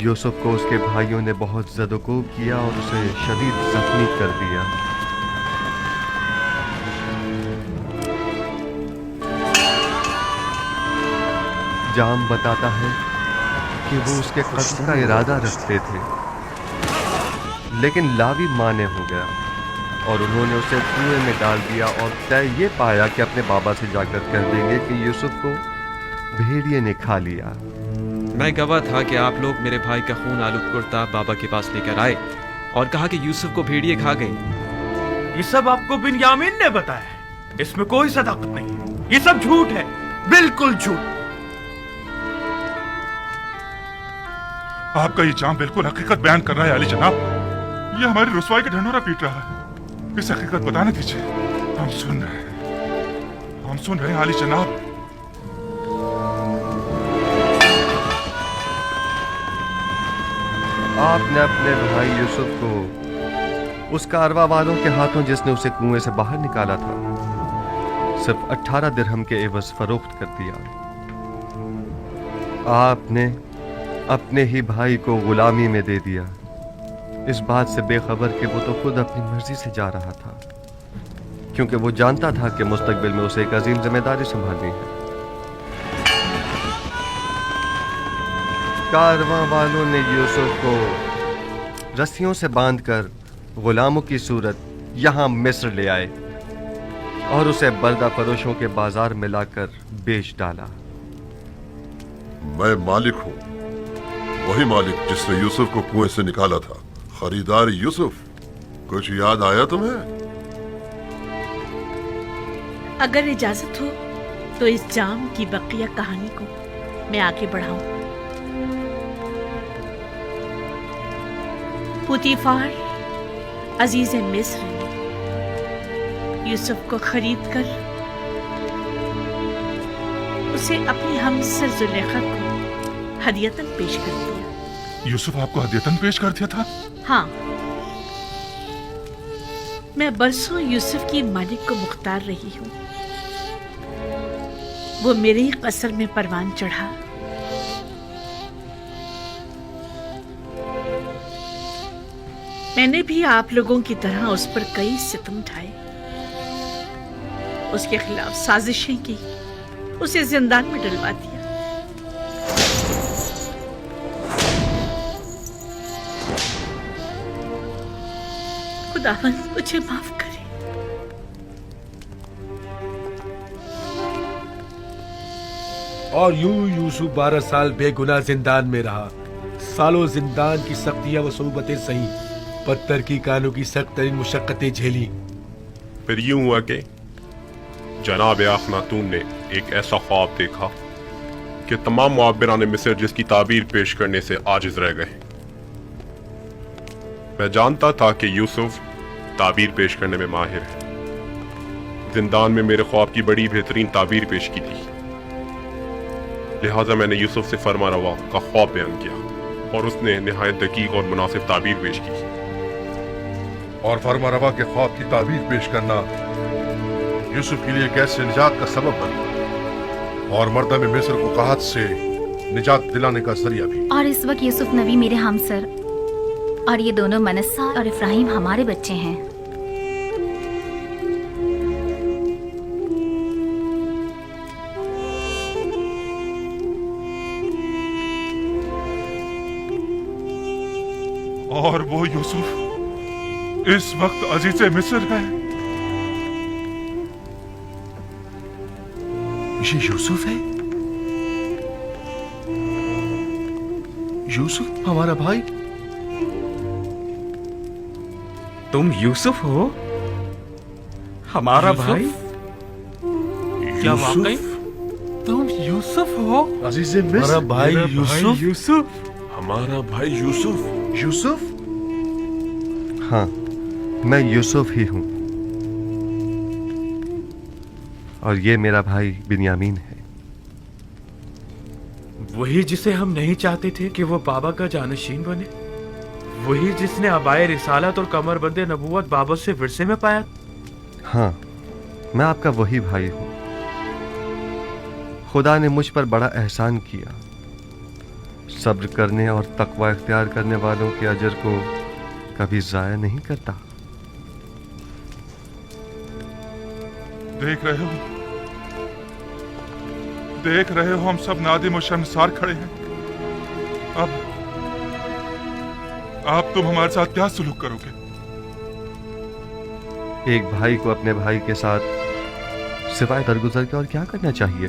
यूसुफ को उसके भाइयों ने बहुत ज़दोकोब किया और उसे शदीद जख्मी कर दिया। जाम बताता है कि वो उसके कत्ल का इरादा रखते थे, लेकिन लावी माने हो गया और उन्होंने उसे कुएं में डाल दिया और तय ये पाया कि अपने बाबा से जाकर कह देंगे कि यूसुफ को भेड़िए ने खा लिया। मैं गवाह था कि आप लोग मेरे भाई का खून आलूद कुर्ता बाबा के पास लेकर आए और कहा कि यूसुफ को भेड़िए खा गए। ये सब आपको बिन्यामीन ने बताया है, इसमें कोई सदाकत नहीं है, ये सब झूठ है, बिल्कुल झूठ। आपका ये जाम बिल्कुल हकीकत बयान कर रहा है अली जनाब। ये हमारी रुसवाई का ढंढोरा पीट रहा है। इस हकीकत बताने दीजिए, हम सुन रहे हैं अली जनाब। आपने अपने भाई यूसुफ को उस कारवा वालों के हाथों जिसने उसे कुएं से बाहर निकाला था सिर्फ 18 दिरहम के एवज फरोख्त कर दिया। आपने अपने ही भाई को गुलामी में दे दिया, इस बात से बेखबर कि वो तो खुद अपनी मर्जी से जा रहा था, क्योंकि वो जानता था कि मुस्तकबिल में उसे एक अजीम जिम्मेदारी संभालनी है। कारवां वालों ने यूसुफ को रस्सियों से बांधकर गुलामों की सूरत यहाँ मिस्र ले आए और उसे बर्दा फरोशों के बाजार में लाकर बेच डाला। मैं मालिक हूँ, वही मालिक जिसने यूसुफ को कुएं से निकाला था। खरीदार यूसुफ, कुछ याद आया तुम्हें? अगर इजाजत हो तो इस जाम की बकिया कहानी को मैं आगे बढ़ाऊं। पुतीफार अजीज मिस्र ने यूसुफ को खरीद कर उसे अपनी हमसर जुलेखा को हदियतन पेश कर दिया। यूसुफ आपको हदियतन पेश कर दिया था? हाँ, मैं बरसों यूसुफ की मालिक को मुख्तार रही हूँ। वो मेरे ही कसर में परवान चढ़ा। मैंने भी आप लोगों की तरह उस पर कई सितम उठाए, उसके खिलाफ साजिशें की, उसे जिंदान में डलवा दिया। खुदावंद मुझे माफ करे। और यूं यूसुफ 12 साल बेगुनाह जिंदान में रहा। सालों जिंदान की सख्तियां व सूबतें सही, पत्थर की कानों की सख्त तरीन मुशक्कतें झेली। फिर यूं हुआ कि जनाब अखनातून ने एक ऐसा ख्वाब देखा कि तमाम मुआब्बिरान मिस्र जिसकी ताबीर पेश करने से आजिज रह गए। मैं जानता था कि यूसुफ ताबीर पेश करने में माहिर है। जिंदान में मेरे ख्वाब की बड़ी बेहतरीन ताबीर पेश की थी, लिहाजा मैंने यूसुफ से फरमा रवा का ख्वाब बयान किया और उसने निहायत दकीक और मुनासिब ताबीर पेश की। और फरमा रवा के ख्वाब की ताबीर पेश करना यूसुफ के लिए कैसे निजात का सबब बनी और मर्दम मिस्र को कहत से निजात दिलाने का जरिया भी। और इस वक्त यूसुफ नबी मेरे हमसर और ये दोनों मनस्सा और इफ्राहिम हमारे बच्चे हैं। और वो यूसुफ इस वक्त अजीज मिस्र है। ये यूसुफ है? यूसुफ हमारा भाई? तुम यूसुफ हो? हमारा भाई? क्या वाकई तुम यूसुफ हो? अजीज मिस्र, हमारा भाई यूसुफ? यूसुफ? हमारा भाई यूसुफ? यूसुफ? हाँ, मैं यूसुफ ही हूँ और ये मेरा भाई बिन्यामीन है। वही जिसे हम नहीं चाहते थे कि वो बाबा का जानशीन बने, वही जिसने अबाए रिसालत और कमरबंद नबूवत बाबा से विरसे में पाया। हाँ, मैं आपका वही भाई हूँ। खुदा ने मुझ पर बड़ा एहसान किया। सब्र करने और तकवा इख्तियार करने वालों के अजर को कभी जाया नहीं करता। देख रहे हो हम सब नादिम और शर्मसार खड़े हैं। अब तुम हमारे साथ क्या सलूक करोगे? एक भाई को अपने भाई के साथ सिवाय दरगुजर के और क्या करना चाहिए?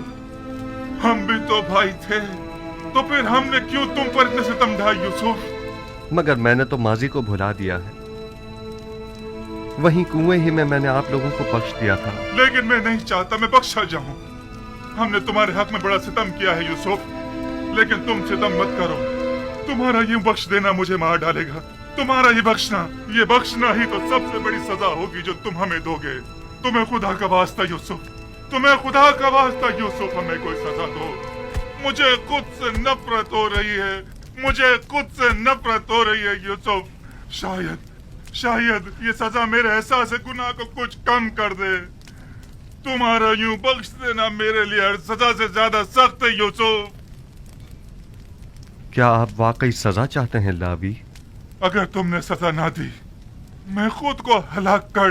हम भी तो भाई थे, तो फिर हमने क्यों तुम पर इतने सितम ढाए यूसुफ? मगर मैंने तो माजी को भुला दिया है। वहीं कुएं ही में मैंने आप लोगों को बख्श दिया था। लेकिन मैं नहीं चाहता मैं बख्शा जाऊं। हमने तुम्हारे हक में बड़ा सितम किया है यूसुफ, लेकिन तुम सितम मत करो। तुम्हारा ये बख्श देना मुझे मार डालेगा। तुम्हारा ये बख्शना ही तो सबसे बड़ी सजा होगी जो तुम हमें दोगे। तुम्हें खुदा का वास्ता यूसुफ, हमें कोई सजा दो। मुझे खुद से नफरत हो रही है यूसुफ। शायद ये सजा मेरे एहसास गुनाह को कुछ कम कर दे। तुम्हारा यूं बख्श देना मेरे लिए हर सजा से ज्यादा सख्त है यूसुफ। क्या आप वाकई सजा चाहते हैं लावी? अगर तुमने सजा ना दी, मैं खुद को हलाक कर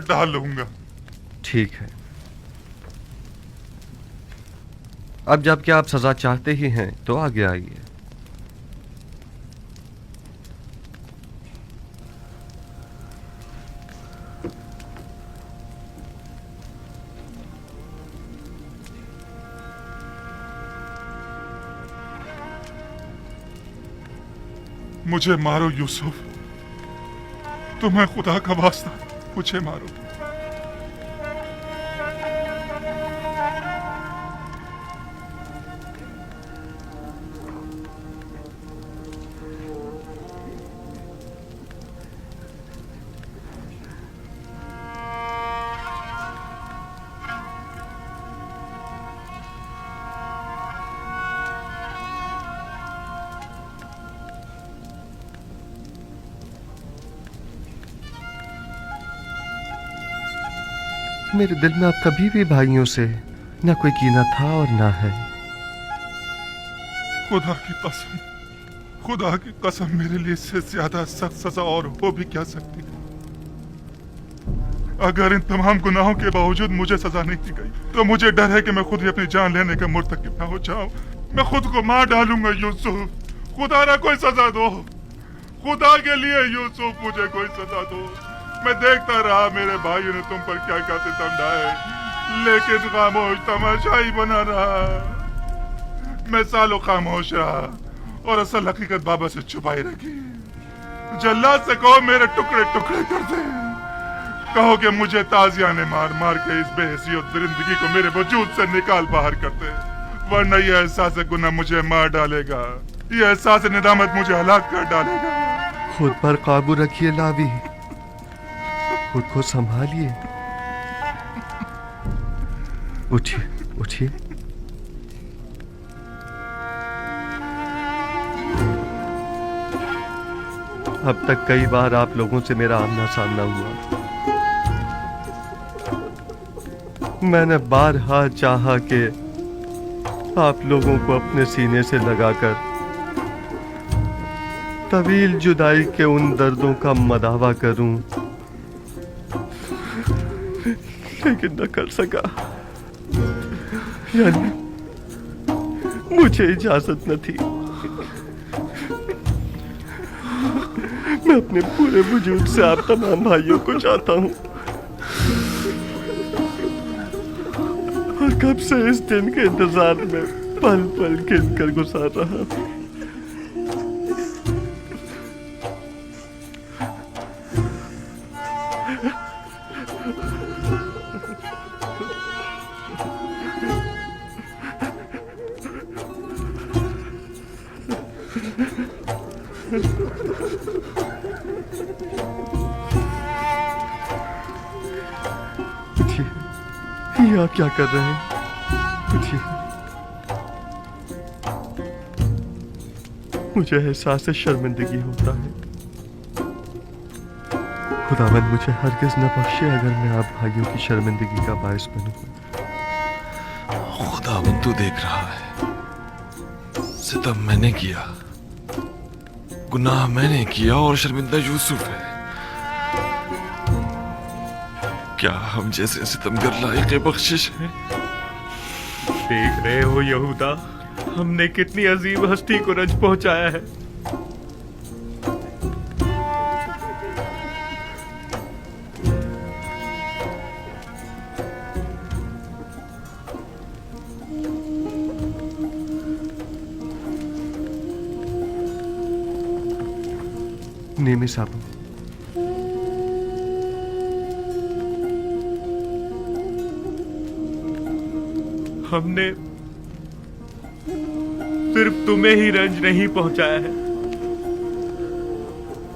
डालूंगा। ठीक है, अब जबकि आप सजा चाहते ही हैं तो आगे आइए। मुझे मारो यूसुफ, तुम्हें खुदा का वास्ता मुझे मारो। मेरे दिल में अब कभी भी भाइयों से न कोई कीना था और ना है। खुदा की कसम मेरे लिए इससे ज्यादा सख्त सजा और हो भी क्या सकती है। अगर इन तमाम गुनाहों के बावजूद मुझे सजा नहीं दी गई तो मुझे डर है कि मैं खुद ही अपनी जान लेने का मुर्तकिब ना हो जाऊं। मैं खुद को मार डालूंगा यूसुफ। खुदा ना कोई सजा दो, खुदा के लिए यूसुफ मुझे कोई सजा दो। मैं देखता रहा मेरे भाइयों ने तुम पर क्या क्या सितम ढाए, लेकिन खामोश तमाशाई बना रहा। मैं सालों खामोश रहा और असल हकीकत बाबा से छुपाई रखी। जल्लाद से कहो मेरे टुकड़े टुकड़े कर दे। कहो कि मुझे ताजिया ने मार मार के इस बेहसियत दरिंदगी को मेरे वजूद से निकाल बाहर कर दे, वरना यह एहसास गुनाह मुझे मार डालेगा। यह एहसास निदामत मुझे हलाक कर डालेगा। खुद पर काबू रखिए लावी, खुद को संभालिए। उठिए। अब तक कई बार आप लोगों से मेरा आमना सामना हुआ। मैंने बारहा चाहा कि आप लोगों को अपने सीने से लगाकर तवील जुदाई के उन दर्दों का मदावा करूं, लेकिन न कर सका। यानी मुझे इजाजत न थी। मैं अपने पूरे वजूद से आप तमाम भाइयों को चाहता हूं और कब से इस दिन के इंतजार में पल पल गिन कर गुजार रहा हूं। ये आप क्या कर रहे हैं? मुझे एहसास शर्मिंदगी होता है। खुदावंद मुझे हरगिज न बख्शे अगर मैं आप भाइयों की शर्मिंदगी का बायस बनूं। खुदावंद तू देख रहा है। सितम मैंने किया, गुनाह मैंने किया और शर्मिंदा यूसुफ है। क्या हम जैसे सितमगर लायक बख्शिश है? देख रहे हो यहूदा, हमने कितनी अजीब हस्ती को रंज पहुंचाया है। नेमी साहब, हमने सिर्फ तुम्हें ही रंज नहीं पहुंचाया है,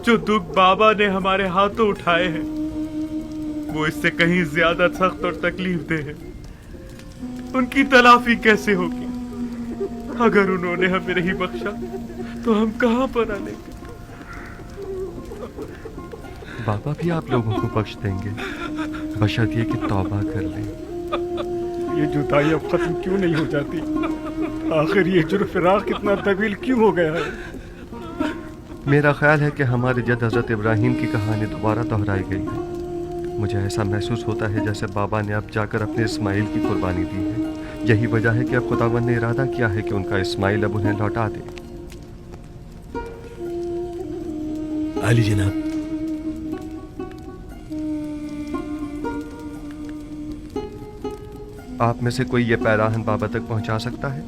जो दुख बाबा ने हमारे हाथों उठाए हैं वो इससे कहीं ज्यादा सख्त और तकलीफ दे हैं। उनकी तलाफी कैसे होगी? अगर उन्होंने हमें नहीं बख्शा तो हम कहां पर आलेंगे? बाबा भी आप लोगों को बख्श देंगे, बशर्ते कि तौबा कर लें। ये जुदाई अब खत्म क्यों नहीं हो जाती? आखिर ये जुर्म फिराक कितना तवील क्यों हो गया है? मेरा ख्याल है कि हमारे जद हजरत इब्राहिम की कहानी दोबारा दोहराई गई है। मुझे ऐसा महसूस होता है जैसे बाबा ने अब जाकर अपने इस्माइल की कुर्बानी दी है। यही वजह है कि अब खुदावंद ने इरादा किया है कि उनका इस्माइल अब उन्हें लौटा दे। अली जनाब, आप में से कोई ये पैराहन बाबा तक पहुंचा सकता है?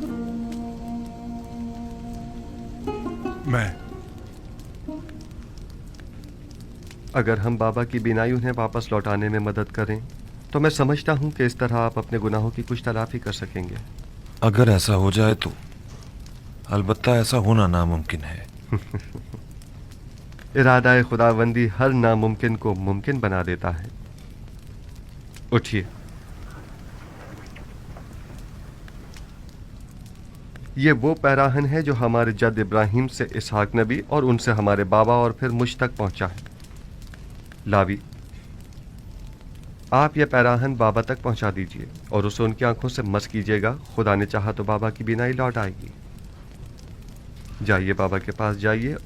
मैं। अगर हम बाबा की बिनाई उन्हें वापस लौटाने में मदद करें तो मैं समझता हूं कि इस तरह आप अपने गुनाहों की कुछ तलाफी कर सकेंगे। अगर ऐसा हो जाए तो, अलबत्ता ऐसा होना नामुमकिन है। इरादा खुदावंदी हर नामुमकिन को मुमकिन बना देता है। उठिए। ये वो पैराहन है जो हमारे जद इब्राहिम से इसहाक नबी और उनसे हमारे बाबा और फिर मुझ तक पहुंचा है। लावी, आप ये पैराहन बाबा तक पहुंचा दीजिए और उसे उनकी आंखों से मस कीजिएगा। खुदा ने चाहा तो बाबा की बिनाई लौट आएगी। जाइए, बाबा के पास जाइए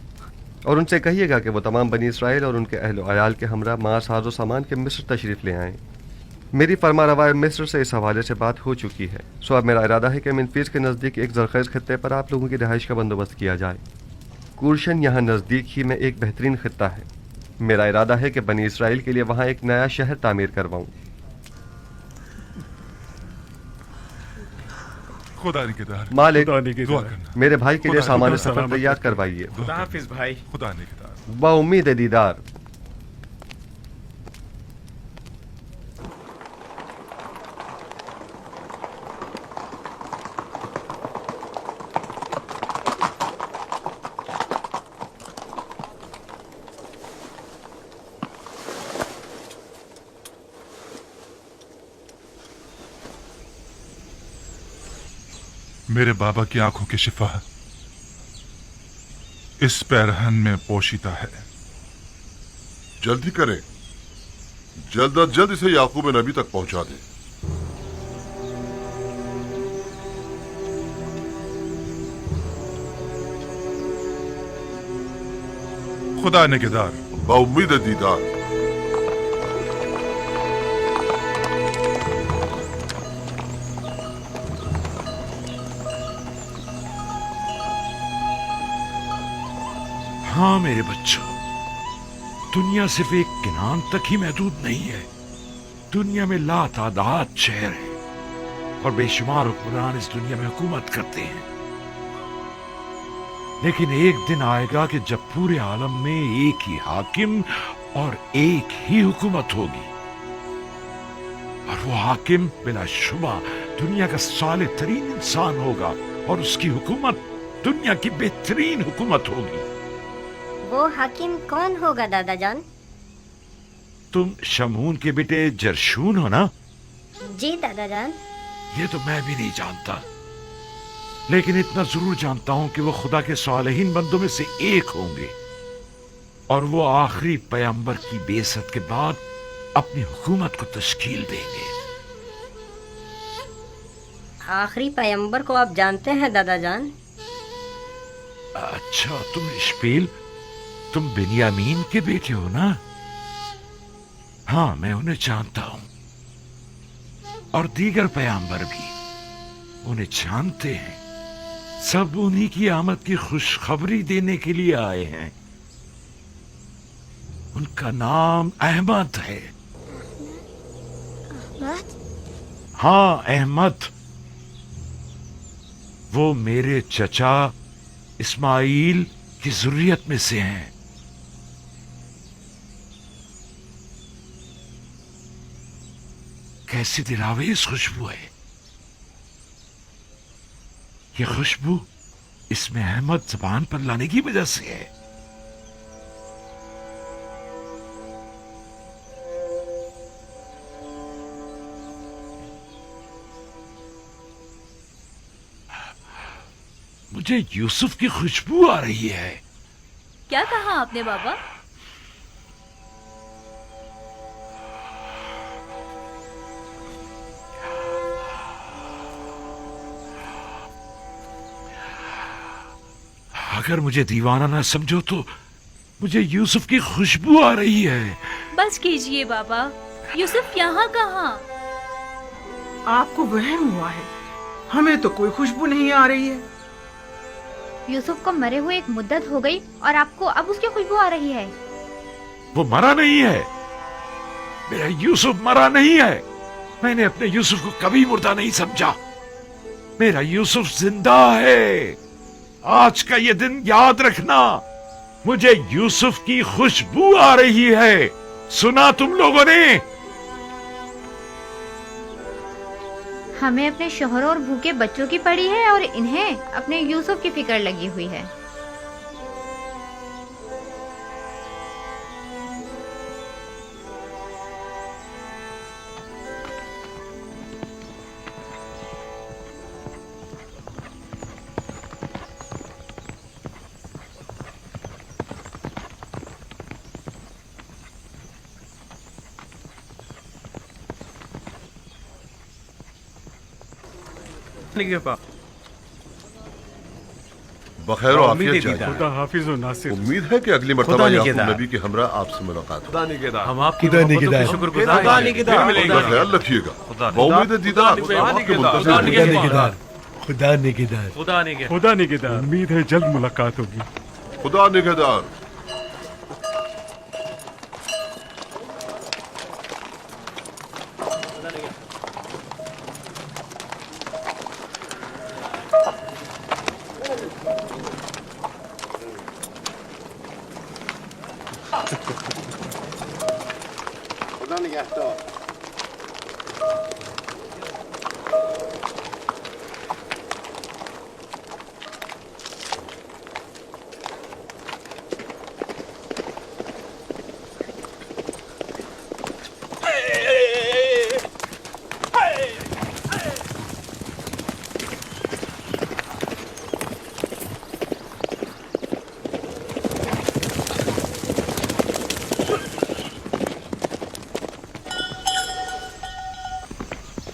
और उनसे कहिएगा कि वो तमाम बनी इसराइल और उनके अहल अयाल के हमरा मां साजो सामान के मिस्र तशरीफ ले आएं। मेरी फरमा रवाय मिस्र से इस हवाले से बात हो चुकी है। सो अब मेरा इरादा है कि मिनफीस के नज़दीक एक जरखेज़ खत्ते पर आप लोगों की रिहाइश का बंदोबस्त किया जाए। कुरशन यहाँ नज़दीक ही में एक बेहतरीन खत्ता है। मेरा इरादा है कि बनी इसराइल के लिए वहाँ एक नया शहर तामीर करवाऊँ। खुदा निगहदार। मालिक, दुआ करना। मेरे भाई के लिए सामान सफर तैयार करवाइए। खुदा हाफिज भाई। खुदा निगहदार। बाउम्मीद दीदार। मेरे बाबा की आंखों की शिफा इस पैरहन में पोशीदा है। जल्दी करें, जल्द अज जल्द इसे याकूब नबी तक पहुंचा दें। खुदा निगहदार। बाउम्मीद दीदार। हाँ मेरे बच्चों, दुनिया सिर्फ एक किनान तक ही महदूद नहीं है। दुनिया में लातादाद शहर हैं और बेशुमार हुक्मरान इस दुनिया में हुकूमत करते हैं। लेकिन एक दिन आएगा कि जब पूरे आलम में एक ही हाकिम और एक ही हुकूमत होगी, और वो हाकिम बिलाशुबा दुनिया का साले तरीन इंसान होगा और उसकी हुकूमत दुनिया की बेहतरीन हुकूमत होगी। वो हाकिम कौन होगा दादा जान? तुम शमून के बेटे जरशून हो ना? जी दादा जान। ये तो मैं भी नहीं जानता, लेकिन इतना जरूर जानता हूं कि वो खुदा के सालेहीन बंदों में से एक होंगे और वो आखिरी पैगंबर की बेइज्जत के बाद अपनी हुकूमत को तश्कील देंगे। आखिरी पैगंबर को आप जानते हैं दादा जान? अच्छा, तुम इश्बेल, तुम बिन्यामीन के बेटे हो ना? हाँ, मैं उन्हें जानता हूं, और दीगर पैगंबर भी उन्हें जानते हैं। सब उन्हीं की आमद की खुशखबरी देने के लिए आए हैं। उनका नाम अहमद है। हाँ, अहमद। वो मेरे चचा इस्माइल की जुर्रियत में से हैं। कैसी दिलावेज खुशबू है। ये खुशबू इसमें अहमद जबान पर लाने की वजह से है। मुझे यूसुफ की खुशबू आ रही है। क्या कहा आपने बाबा? अगर मुझे दीवाना ना समझो तो मुझे यूसुफ की खुशबू आ रही है। बस कीजिए बाबा, यूसुफ यहाँ कहाँ? आपको वहम हुआ है, हमें तो कोई खुशबू नहीं आ रही है। यूसुफ को मरे हुए एक मुद्दत हो गई और आपको अब उसकी खुशबू आ रही है। वो मरा नहीं है। मेरा यूसुफ मरा नहीं है। मैंने अपने यूसुफ को कभी मुर्दा नहीं समझा। मेरा यूसुफ जिंदा है। आज का ये दिन याद रखना। मुझे यूसुफ की खुशबू आ रही है। सुना तुम लोगों ने? हमें अपने शोहरों और भूखे बच्चों की पड़ी है और इन्हें अपने यूसुफ की फिक्र लगी हुई है। बखैर आफियत जाइए। खुदा हाफिज और नासिर। उम्मीद है कि अगली मर्तबा याकूब नबी की हमरा आपसे मुलाकात हो। हम आपकी मोहब्बतों के शुक्रगुजार हैं। अपना ख्याल रखिएगा। उम्मीद दीदार। खुदा निगहदार। खुदा निगहदार। उम्मीद है जल्द मुलाकात होगी। खुदा निगहदार। खुदा निगहदार।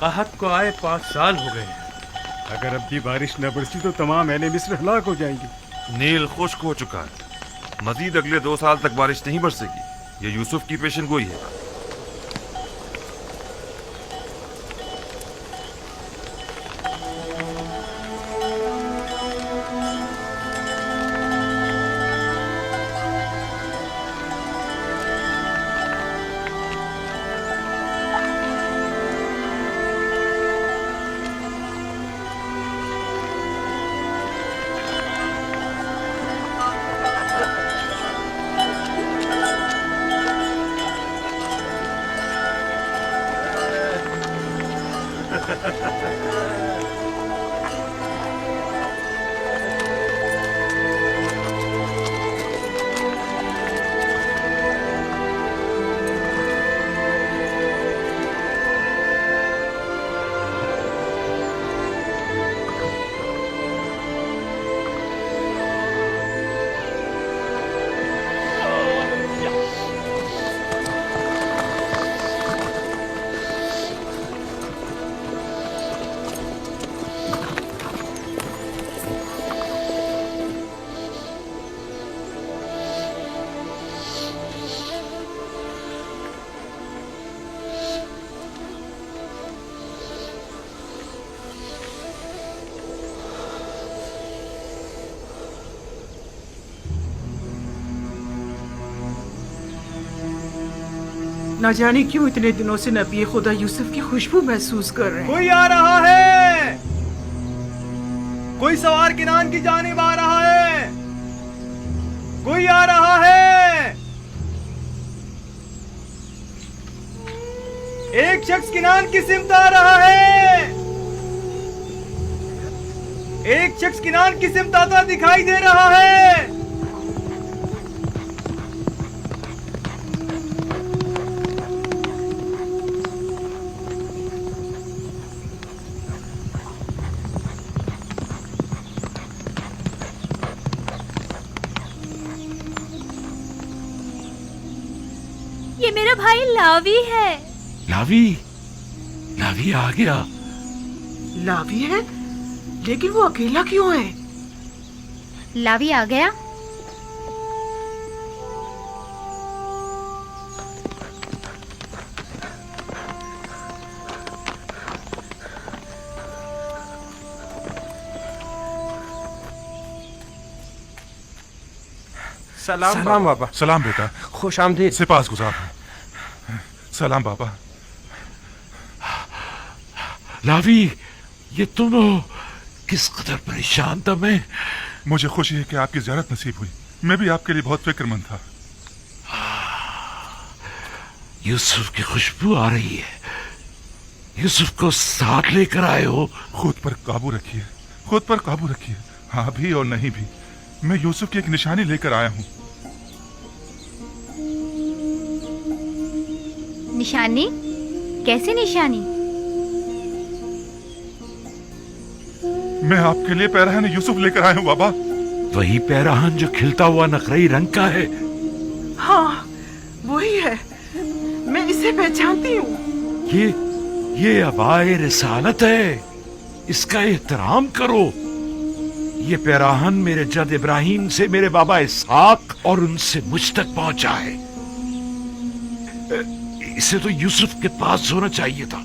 कहत को आए 5 साल हो गए हैं। अगर अब भी बारिश न बरसी तो तमाम अहले मिस्र हलाक हो जाएंगे। नील खुश्क हो चुका है। मजीद अगले 2 साल तक बारिश नहीं बरसेगी। ये यूसुफ की पेशन गोई है। न जाने क्यों इतने दिनों से नबी खुदा यूसुफ की खुशबू महसूस कर रहे हैं। कोई आ रहा है, कोई सवार किनान की जानिब आ रहा है, कोई आ रहा है। एक शख्स किनान की सिमत आ रहा है, एक शख्स किनान की सिमत आता दिखाई दे रहा है। ये मेरा भाई लावी है। लावी? लावी आ गया। लावी है, लेकिन वो अकेला क्यों है? लावी आ गया? सलाम बाबा। सलाम बेटा। खुश आमदीद। सिपास गुजार। सलाम बाबा। लावी, ये तुम हो? किस कदर परेशान था मैं। मुझे खुशी है कि आपकी ज़ियारत नसीब हुई। मैं भी आपके लिए बहुत फिक्रमंद था। यूसुफ की खुशबू आ रही है। यूसुफ को साथ लेकर आए हो? खुद पर काबू रखिए, खुद पर काबू रखिए। हाँ भी और नहीं भी, मैं यूसुफ की एक निशानी लेकर आया हूँ। निशानी? कैसी निशानी? मैं आपके लिए पैराहन यूसुफ लेकर आया हूँ बाबा। वही पैराहन जो खिलता हुआ नकरई रंग का है? हाँ, वही है। मैं इसे पहचानती हूँ। ये अबाए रिसालत है, इसका एहतराम करो। ये पैराहन मेरे जद इब्राहिम से मेरे बाबा इसहाक और उनसे मुझ तक पहुंचा है। इसे तो यूसुफ के पास होना चाहिए था।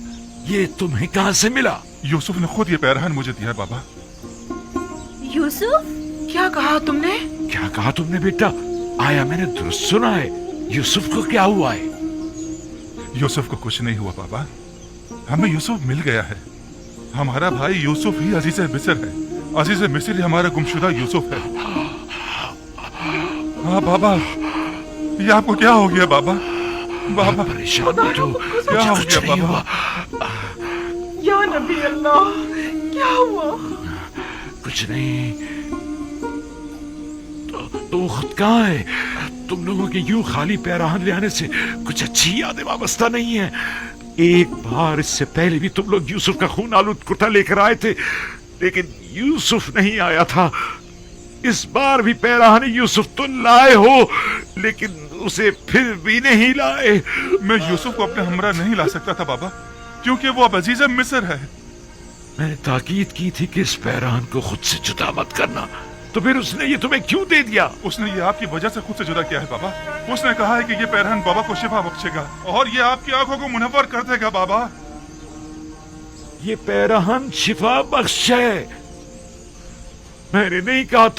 ये तुम्हें कहां से मिला? यूसुफ ने खुद ये पैराहन मुझे दिया है बाबा। यूसुफ? क्या कहा तुमने? क्या कहा तुमने बेटा? आया मैंने दुरुस्त सुना है? यूसुफ को क्या हुआ है? यूसुफ को कुछ नहीं हुआ बाबा। हमें यूसुफ मिल गया है। हमारा भाई यूसुफ ही अजीज मिस्र है। अजीज मिस्र हमारा गुमशुदा यूसुफ है। हाँ बाबा, ये आपको क्या हो गया बाबा? बाबा परेशान मत हो। क्या हो गया बाबा? या नबी अल्लाह, क्या हुआ? कुछ नहीं। तो खुद कहाँ है? तुम लोगों के यूं खाली पैराहन ले आने से कुछ अच्छी यादें वाबस्ता नहीं है। एक बार इससे पहले भी तुम लोग यूसुफ का खून आलूद कुर्ता लेकर आए थे, लेकिन यूसुफ नहीं आया था। इस बार भी पैराहन यूसुफ तो लाए हो, लेकिन उसे फिर भी नहीं लाए। मैं यूसुफ को अपने हमरा नहीं ला सकता था बाबा, क्योंकि वो अब अजीज मिस्र है। मैंने ताकीद की थी कि इस पैराहन को खुद से जुदा मत करना, तो फिर उसने ये तुम्हें क्यों दे दिया? उसने ये आपकी वजह से खुद से जुदा किया है बाबा। उसने कहा है कि ये पैराहन बाबा को शिफा बख्शेगा और ये आपकी आंखों को मुनव्वर कर देगा बाबा। ये पैराहन शिफा बख्श है। मैंने नहीं कहा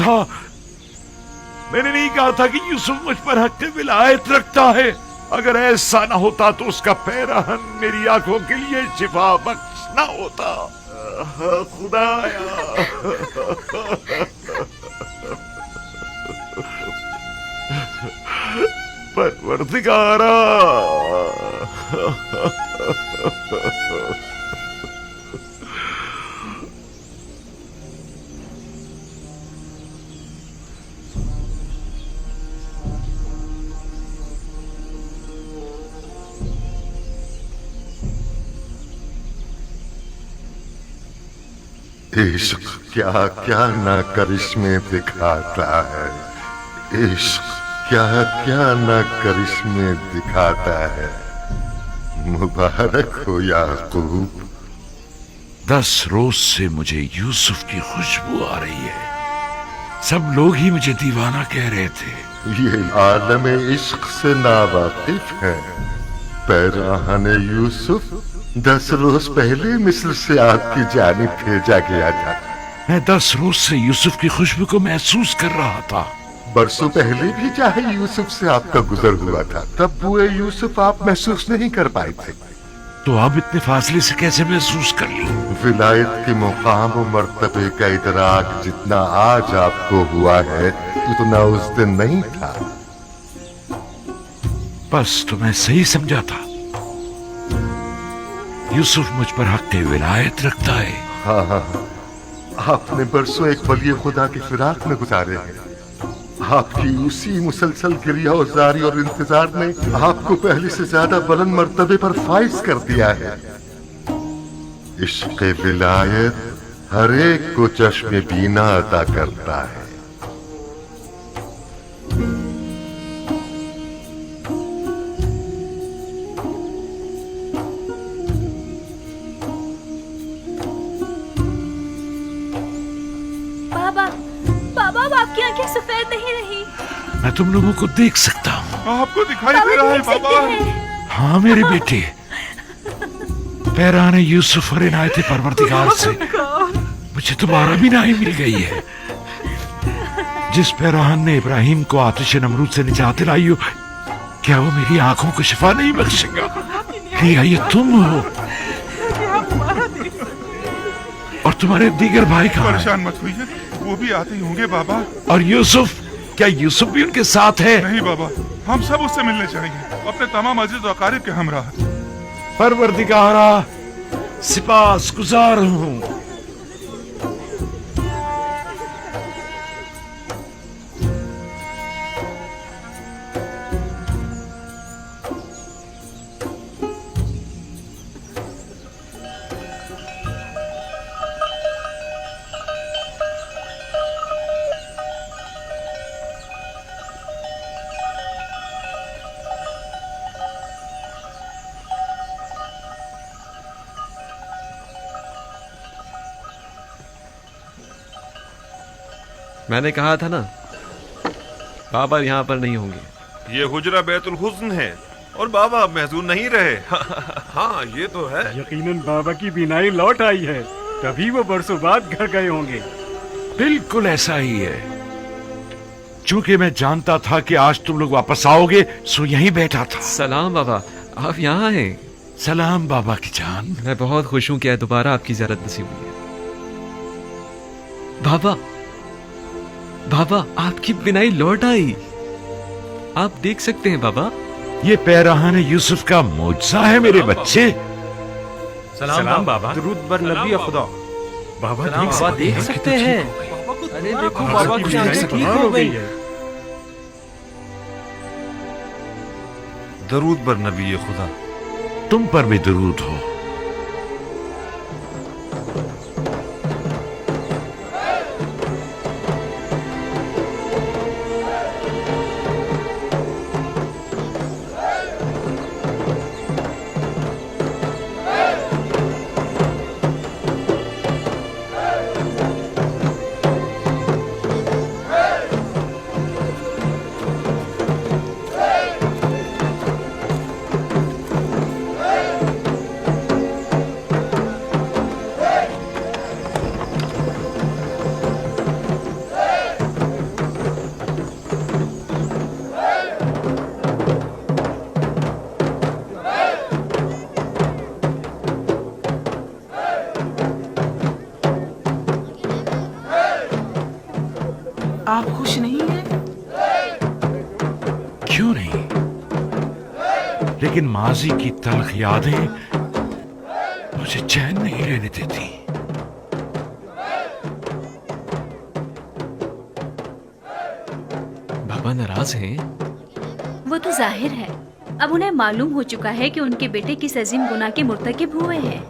था कि यूसुफ मुझ पर हक विलायत रखता है। अगर ऐसा ना होता तो उसका पैराहन मेरी आंखों के लिए शिफा बख्श ना होता। खुदाया। परवरदिगारा। इश्क क्या क्या ना करिश्मे दिखाता है। इश्क क्या क्या ना करिश्मे दिखाता है। मुबारक हो याकूब। 10 रोज से मुझे यूसुफ की खुशबू आ रही है। सब लोग ही मुझे दीवाना कह रहे थे। ये आलम इश्क से नावाकिफ है। पैराहन यूसुफ 10 रोज पहले मिस्र से आपकी जानिब भेजा गया था। मैं 10 रोज से यूसुफ की खुशबू को महसूस कर रहा था। बरसों पहले भी चाहे यूसुफ से आपका गुजर हुआ था, तब बुए यूसुफ आप महसूस नहीं कर पाए थे। तो अब इतने फासले से कैसे महसूस कर ली? विलायत के मुकाम और मर्तबे का इदराक जितना आज आपको हुआ है उतना उस दिन नहीं था। बस तो मैं सही समझा था। यूसुफ मुझ पर हक विलायत रखता है। हाँ हाँ, आपने बरसों एक वली खुदा की फिराक में गुजारे हैं। आपकी उसी मुसलसल गिरिया जारी और इंतजार ने आपको पहले से ज्यादा बुलंद मर्तबे पर फाइज कर दिया है। इश्क़ विलायत हर एक को चश्मे बीना अता करता है। आपकी आंखें सफेद नहीं रही। मैं तुम लोगों को देख सकता हूँ। आपको दिखाई दे रहा है बाबा। हाँ मेरे बेटे, पैराने यूसुफ और इनायत परवरदिगार से मुझे तुम्हारा भी नाही मिल गई है। जिस पैरान ने इब्राहिम को आतिश नमरूद से निजात दिलाई हो, क्या वो मेरी आंखों को शिफा नहीं बख्शेगा? क्या ये तुम हो? और तुम्हारे दीगर भाई कहाँ हैं? परेशान मत होइए, वो भी आते ही होंगे बाबा। और यूसुफ, क्या यूसुफ भी उनके साथ है? नहीं बाबा, हम सब उससे मिलने जाएंगे, अपने तमाम अजीज और अकारिब के हमरा। परवरदिगारा, सिपास गुजार हूँ। मैंने कहा था ना, बाबा यहाँ पर नहीं होंगे। ये हुजरा बैतुल हुस्न है और बाबा अब महजूर नहीं रहे। हाँ ये तो है। यकीनन बाबा की बीनाई लौट आई है, तभी वो बरसों बाद घर गए होंगे। बिल्कुल ऐसा ही है। चूंकि मैं जानता था कि आज तुम लोग वापस आओगे, सो यहीं बैठा था। सलाम बाबा, आप यहाँ हैं। सलाम बाबा की जान। मैं बहुत खुश हूँ कि दोबारा आपकी ज़ियारत नसीब हुई है। बाबा, बाबा आपकी बिनाई लौट आई। आप देख सकते हैं बाबा। ये पैराहान यूसुफ का मौजज़ा है मेरे बच्चे। सलाम बाबा। दरूद बर नबी खुदा। बाबा देख सकते हैं। अरे देखो बाबा की आंखें ठीक हो गई है। दरूद बर नबी खुदा। तुम पर भी दरूद हो। आप खुश नहीं हैं? क्यों नहीं? लेकिन माजी की तल्ख यादें मुझे चैन नहीं लेने देती। बाबा नाराज हैं? वो तो जाहिर है। अब उन्हें मालूम हो चुका है कि उनके बेटे किस अजीम गुनाह के मुर्तकिब हुए हैं।